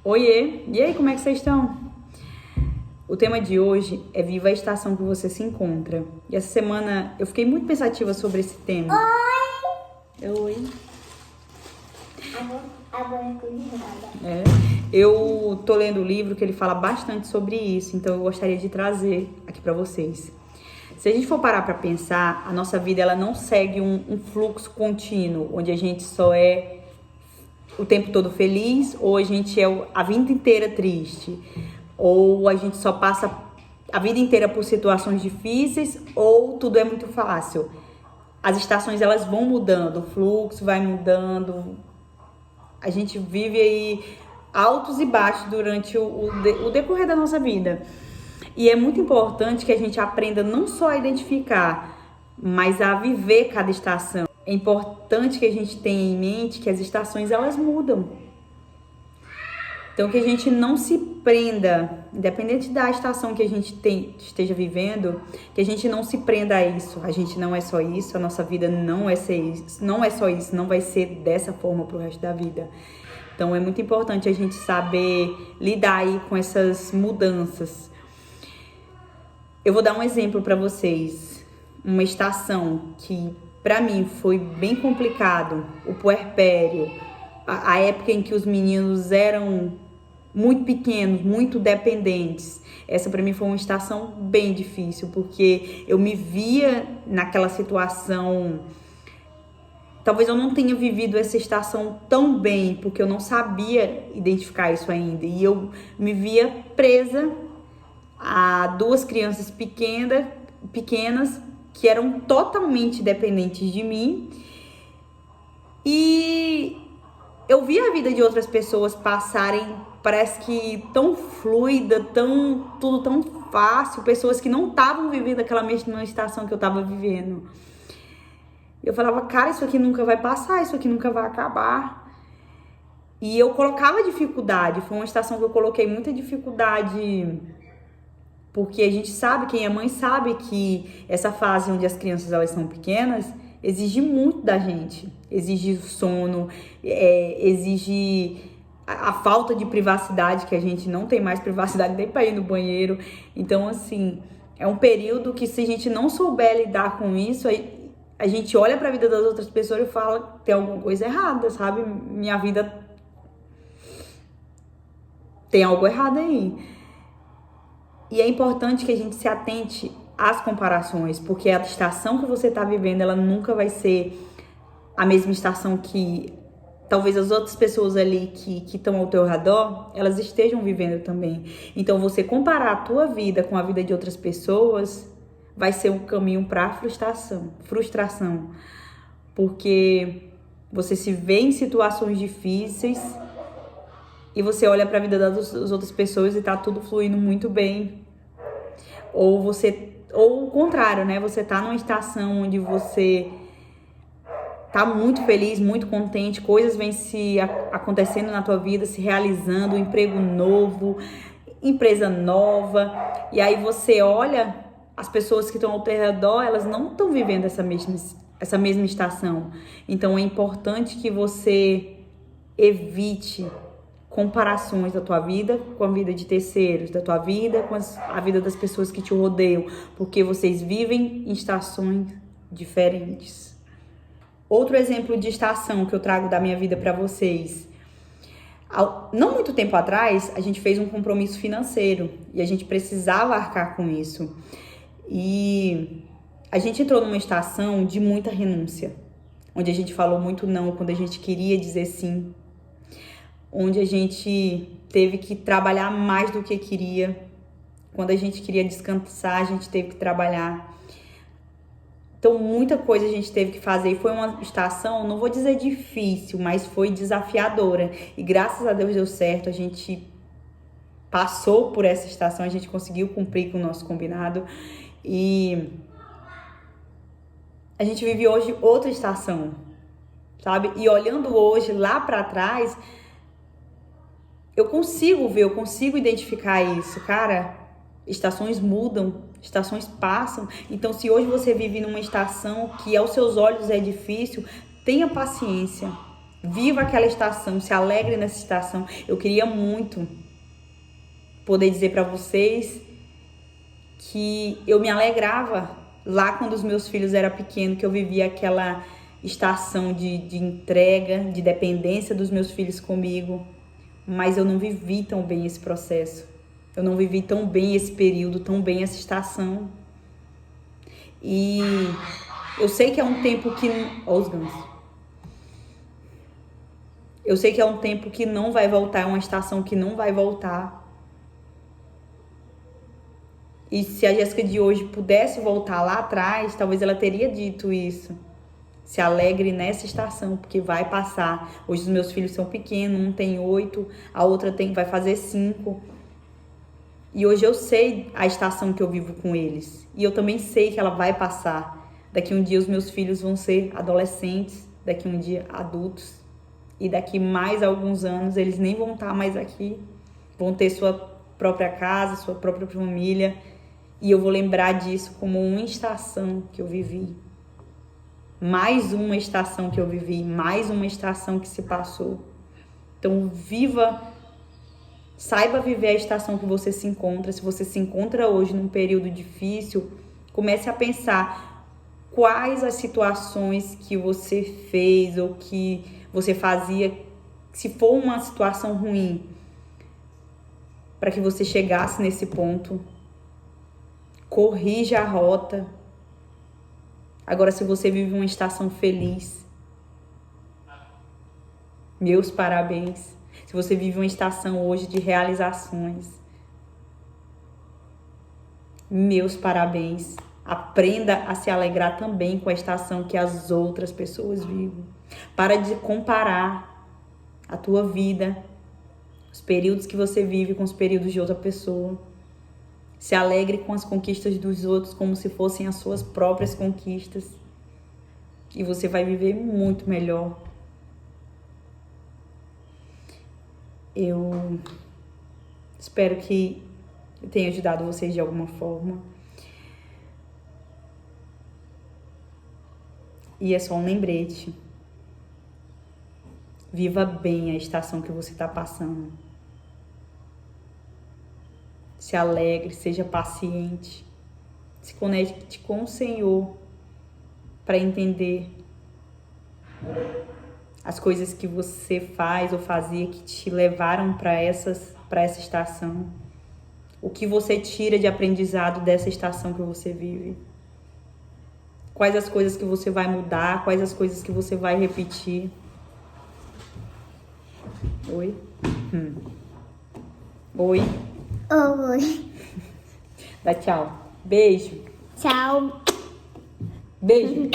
Oiê, e aí, como é que vocês estão? O tema de hoje é Viva a Estação que você se encontra. E essa semana eu fiquei muito pensativa sobre esse tema. Oi. Agora é cuidada. Eu tô lendo o livro que ele fala bastante sobre isso, então eu gostaria de trazer aqui pra vocês. Se a gente for parar pra pensar, a nossa vida ela não segue um fluxo contínuo, onde a gente só é o tempo todo feliz, ou a gente é a vida inteira triste, ou a gente só passa a vida inteira por situações difíceis, ou tudo é muito fácil. As estações elas vão mudando, o fluxo vai mudando, a gente vive aí altos e baixos durante o decorrer da nossa vida. E é muito importante que a gente aprenda não só a identificar, mas a viver cada estação. É importante que a gente tenha em mente que as estações elas mudam. Então que a gente não se prenda, independente da estação que a gente esteja vivendo, que a gente não se prenda a isso. A gente não é só isso, a nossa vida não é só isso, não vai ser dessa forma pro resto da vida. Então é muito importante a gente saber lidar aí com essas mudanças. Eu vou dar um exemplo para vocês. Uma estação que para mim foi bem complicado, o puerpério, a época em que os meninos eram muito pequenos, muito dependentes. Essa para mim foi uma estação bem difícil, porque eu me via naquela situação. Talvez eu não tenha vivido essa estação tão bem, porque eu não sabia identificar isso ainda. E eu me via presa a duas crianças pequenas que eram totalmente dependentes de mim. E eu via a vida de outras pessoas passarem, parece que tão fluida, tudo tão fácil, pessoas que não estavam vivendo aquela mesma estação que eu estava vivendo. Eu falava, cara, isso aqui nunca vai passar, isso aqui nunca vai acabar. E eu colocava dificuldade, foi uma estação que eu coloquei muita dificuldade, porque a gente sabe, quem é mãe sabe que essa fase onde as crianças elas são pequenas, exige muito da gente, exige sono, exige a falta de privacidade, que a gente não tem mais privacidade nem para ir no banheiro. Então, assim, é um período que se a gente não souber lidar com isso, a gente olha para a vida das outras pessoas e fala, tem alguma coisa errada, sabe? Minha vida tem algo errado aí. E é importante que a gente se atente às comparações, porque a estação que você está vivendo, ela nunca vai ser a mesma estação que talvez as outras pessoas ali que estão ao teu redor, elas estejam vivendo também. Então, você comparar a tua vida com a vida de outras pessoas vai ser um caminho para frustração, porque você se vê em situações difíceis e você olha para a vida das outras pessoas e tá tudo fluindo muito bem. Ou o contrário, né? Você tá numa estação onde você tá muito feliz, muito contente, coisas vêm acontecendo na tua vida, se realizando, um emprego novo, empresa nova, e aí você olha, as pessoas que estão ao teu redor, elas não estão vivendo essa mesma estação. Então é importante que você evite comparações da tua vida com a vida de terceiros, da tua vida com a vida das pessoas que te rodeiam, porque vocês vivem em estações diferentes. Outro exemplo de estação que eu trago da minha vida para vocês. Não muito tempo atrás, a gente fez um compromisso financeiro e a gente precisava arcar com isso. E a gente entrou numa estação de muita renúncia, onde a gente falou muito não quando a gente queria dizer sim, onde a gente teve que trabalhar mais do que queria. Quando a gente queria descansar, a gente teve que trabalhar. Então, muita coisa a gente teve que fazer. E foi uma estação, não vou dizer difícil, mas foi desafiadora. E graças a Deus deu certo. A gente passou por essa estação, a gente conseguiu cumprir com o nosso combinado. E a gente vive hoje outra estação, sabe? E olhando hoje lá pra trás, eu consigo ver, eu consigo identificar isso, cara. Estações mudam, estações passam. Então, se hoje você vive numa estação que aos seus olhos é difícil, tenha paciência. Viva aquela estação, se alegre nessa estação. Eu queria muito poder dizer para vocês que eu me alegrava lá quando os meus filhos eram pequenos, que eu vivia aquela estação de entrega, de dependência dos meus filhos comigo. Mas eu não vivi tão bem esse processo. Eu não vivi tão bem esse período, tão bem essa estação. E eu sei que é um tempo que... Ó os gansos. Eu sei que é um tempo que não vai voltar, é uma estação que não vai voltar. E se a Jéssica de hoje pudesse voltar lá atrás, talvez ela teria dito isso. Se alegre nessa estação, porque vai passar. Hoje os meus filhos são pequenos, um tem 8, a outra vai fazer 5. E hoje eu sei a estação que eu vivo com eles. E eu também sei que ela vai passar. Daqui um dia os meus filhos vão ser adolescentes, daqui um dia adultos. E daqui mais alguns anos eles nem vão estar mais aqui. Vão ter sua própria casa, sua própria família. E eu vou lembrar disso como uma estação que eu vivi. Mais uma estação que eu vivi, mais uma estação que se passou. Então, saiba viver a estação que você se encontra. Se você se encontra hoje num período difícil, comece a pensar quais as situações que você fez ou que você fazia, se for uma situação ruim, para que você chegasse nesse ponto. Corrija a rota. Agora, se você vive uma estação feliz, meus parabéns. Se você vive uma estação hoje de realizações, meus parabéns. Aprenda a se alegrar também com a estação que as outras pessoas vivem. Para de comparar a tua vida, os períodos que você vive com os períodos de outra pessoa. Se alegre com as conquistas dos outros como se fossem as suas próprias conquistas. E você vai viver muito melhor. Eu espero que eu tenha ajudado vocês de alguma forma. E é só um lembrete. Viva bem a estação que você está passando. Se alegre, seja paciente. Se conecte com o Senhor para entender as coisas que você faz ou fazia que te levaram para essa estação. O que você tira de aprendizado dessa estação que você vive. Quais as coisas que você vai mudar, quais as coisas que você vai repetir. Oi? Oi? Oi. Dá tchau. Beijo. Tchau. Beijo.